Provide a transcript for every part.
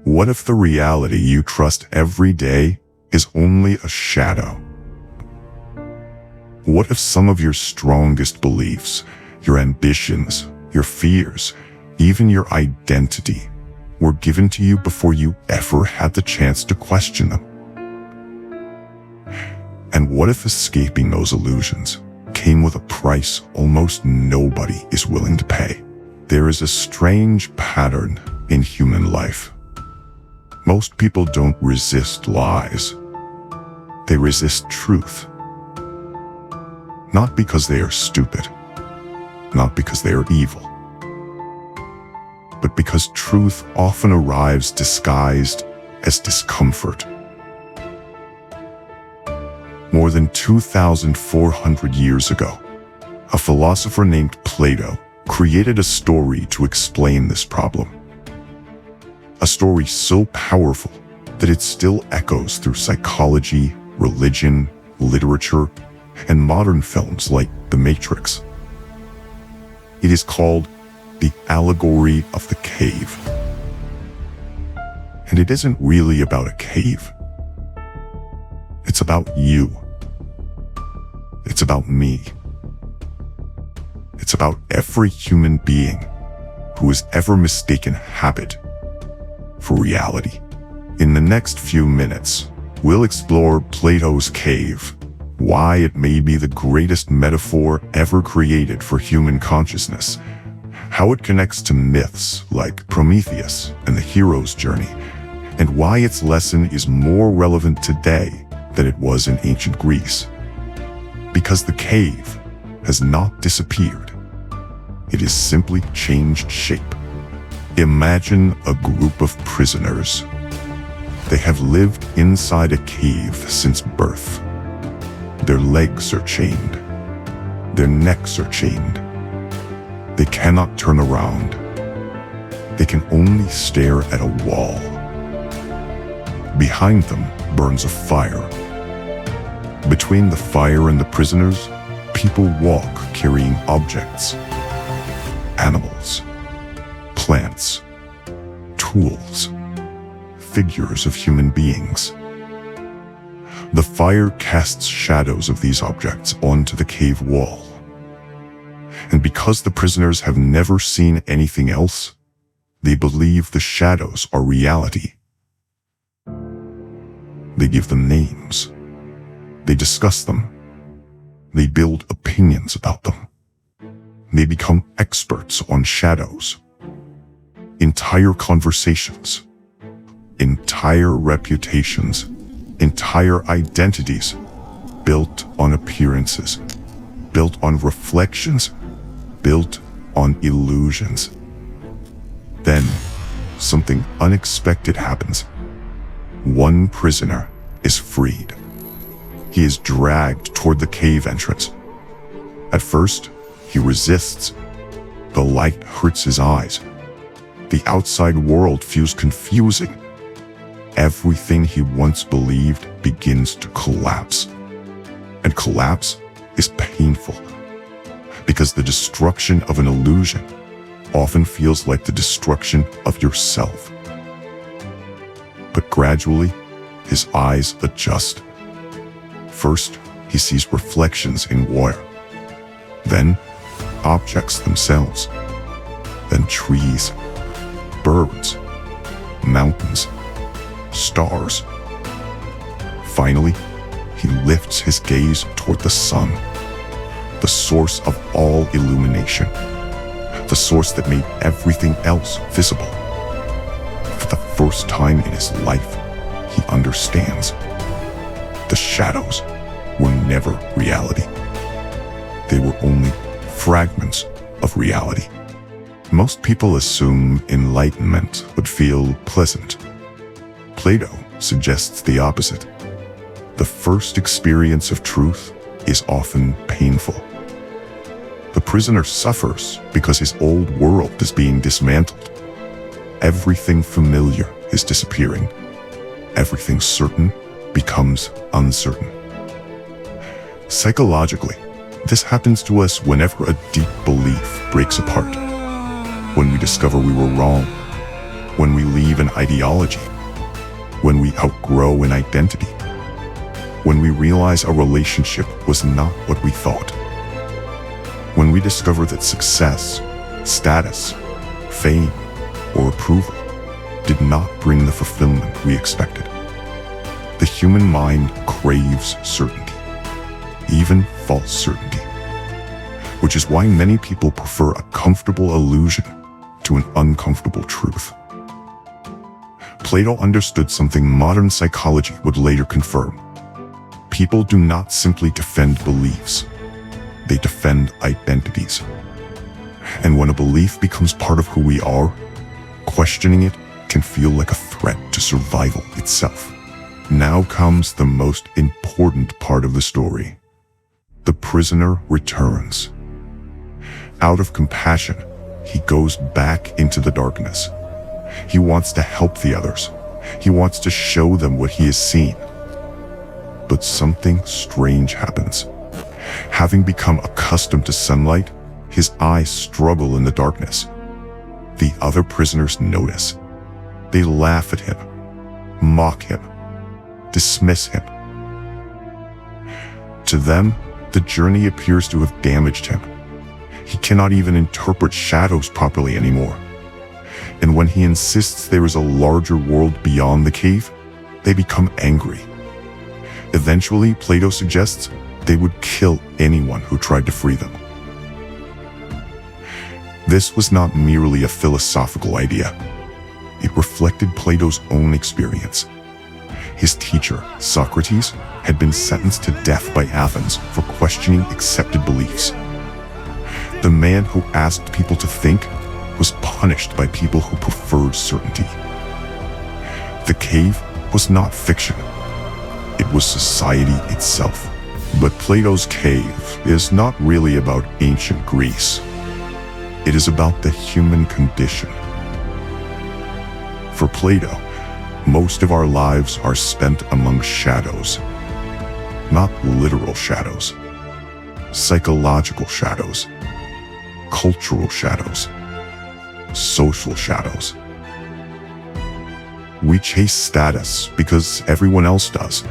What if the reality you trust every day is only a shadow? What if some of your strongest beliefs, your ambitions, your fears, even your identity, were given to you before you ever had the chance to question them? And what if escaping those illusions came with a price almost nobody is willing to pay? There is a strange pattern in human life. Most people don't resist lies. They resist truth. Not because they are stupid, not because they are evil, but because truth often arrives disguised as discomfort. More than 2,400 years ago, a philosopher named Plato created a story to explain this problem. A story so powerful that it still echoes through psychology, religion, literature, and modern films like The Matrix. It is called The Allegory of the Cave. And it isn't really about a cave. It's about you. It's about me. It's about every human being who has ever mistaken habit for reality. In the next few minutes, we'll explore Plato's cave, why it may be the greatest metaphor ever created for human consciousness, how it connects to myths like Prometheus and the hero's journey, and why its lesson is more relevant today than it was in ancient Greece. Because the cave has not disappeared. It has simply changed shape. Imagine a group of prisoners. They have lived inside a cave since birth. Their legs are chained. Their necks are chained. They cannot turn around. They can only stare at a wall. Behind them burns a fire. Between the fire and the prisoners, people walk carrying objects. Animals, plants, tools, figures of human beings. The fire casts shadows of these objects onto the cave wall. And because the prisoners have never seen anything else, they believe the shadows are reality. They give them names. They discuss them. They build opinions about them. They become experts on shadows. Entire conversations, entire reputations, entire identities built on appearances, built on reflections, built on illusions. Then, something unexpected happens. One prisoner is freed. He is dragged toward the cave entrance. At first, he resists. The light hurts his eyes. The outside world feels confusing. Everything he once believed begins to collapse. And collapse is painful, because the destruction of an illusion often feels like the destruction of yourself. But gradually, his eyes adjust. First, he sees reflections in water. Then, objects themselves. Then trees, birds, mountains, stars. Finally, he lifts his gaze toward the sun, the source of all illumination, the source that made everything else visible. For the first time in his life, he understands. The shadows were never reality. They were only fragments of reality. Most people assume enlightenment would feel pleasant. Plato suggests the opposite. The first experience of truth is often painful. The prisoner suffers because his old world is being dismantled. Everything familiar is disappearing. Everything certain becomes uncertain. Psychologically, this happens to us whenever a deep belief breaks apart. When we discover we were wrong. when we leave an ideology, when we outgrow an identity, when we realize a relationship was not what we thought, when we discover that success, status, fame, or approval did not bring the fulfillment we expected. The human mind craves certainty, even false certainty, which is why many people prefer a comfortable illusion to an uncomfortable truth. Plato understood something modern psychology would later confirm. People do not simply defend beliefs, they defend identities. And when a belief becomes part of who we are, questioning it can feel like a threat to survival itself. Now comes the most important part of the story. The prisoner returns. Out of compassion, he goes back into the darkness. He wants to help the others. He wants to show them what he has seen. But something strange happens. Having become accustomed to sunlight, his eyes struggle in the darkness. The other prisoners notice. They laugh at him, mock him, dismiss him. To them, the journey appears to have damaged him. He cannot even interpret shadows properly anymore. And when he insists there is a larger world beyond the cave, they become angry. Eventually, Plato suggests they would kill anyone who tried to free them. This was not merely a philosophical idea. It reflected Plato's own experience. His teacher, Socrates, had been sentenced to death by Athens for questioning accepted beliefs. The man who asked people to think was punished by people who preferred certainty. The cave was not fiction. It was society itself. But Plato's cave is not really about ancient Greece. It is about the human condition. For Plato, most of our lives are spent among shadows. Not literal shadows. Psychological shadows. Cultural shadows. Social shadows. We chase status because everyone else does.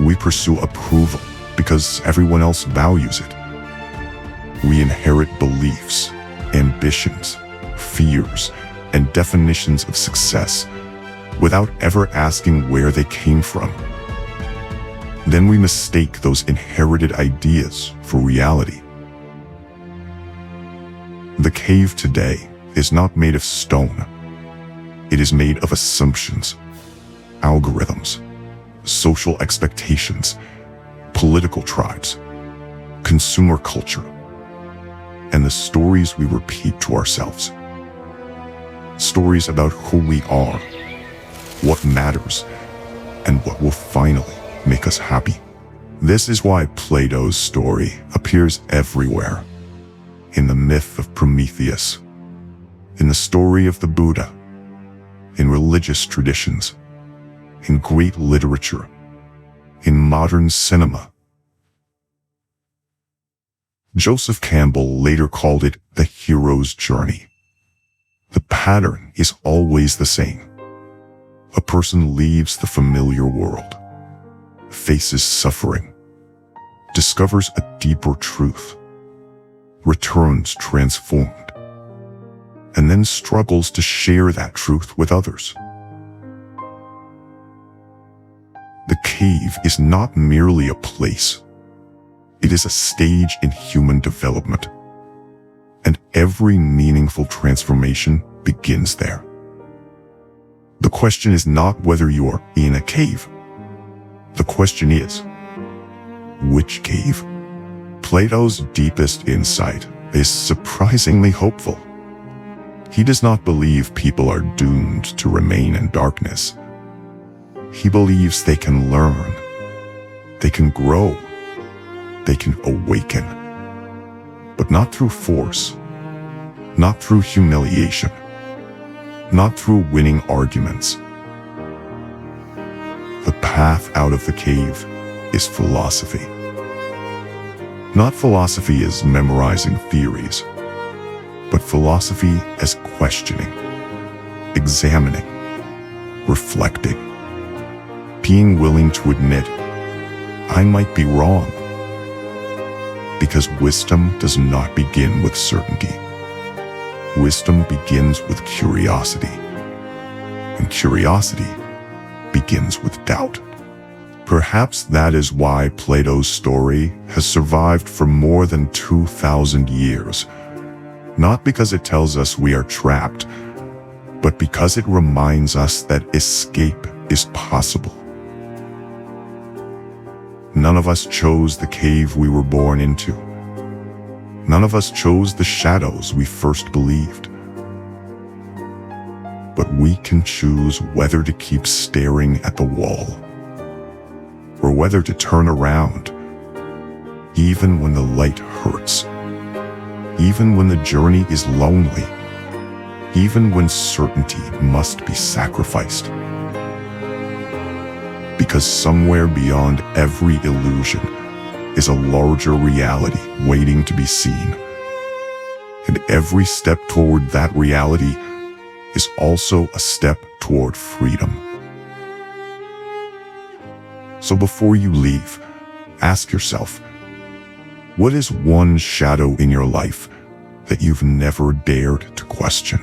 We pursue approval because everyone else values it. We inherit beliefs, ambitions, fears, and definitions of success without ever asking where they came from. Then we mistake those inherited ideas for reality. The cave today is not made of stone. It is made of assumptions, algorithms, social expectations, political tribes, consumer culture, and the stories we repeat to ourselves. Stories about who we are, what matters, and what will finally make us happy. This is why Plato's story appears everywhere. In the myth of Prometheus, in the story of the Buddha, in religious traditions, in great literature, in modern cinema. Joseph Campbell later called it the hero's journey. The pattern is always the same. A person leaves the familiar world, faces suffering, discovers a deeper truth, returns transformed, and then struggles to share that truth with others. The cave is not merely a place. It is a stage in human development. And every meaningful transformation begins there. The question is not whether you are in a cave. The question is, which cave? Plato's deepest insight is surprisingly hopeful. He does not believe people are doomed to remain in darkness. He believes they can learn, they can grow, they can awaken. But not through force, not through humiliation, not through winning arguments. The path out of the cave is philosophy. Not philosophy as memorizing theories, but philosophy as questioning, examining, reflecting, being willing to admit, I might be wrong. Because wisdom does not begin with certainty. Wisdom begins with curiosity, and curiosity begins with doubt. Perhaps that is why Plato's story has survived for more than 2,000 years. Not because it tells us we are trapped, but because it reminds us that escape is possible. None of us chose the cave we were born into. None of us chose the shadows we first believed. But we can choose whether to keep staring at the wall, or whether to turn around, even when the light hurts, even when the journey is lonely, even when certainty must be sacrificed. Because somewhere beyond every illusion is a larger reality waiting to be seen. And every step toward that reality is also a step toward freedom. So before you leave, ask yourself, what is one shadow in your life that you've never dared to question?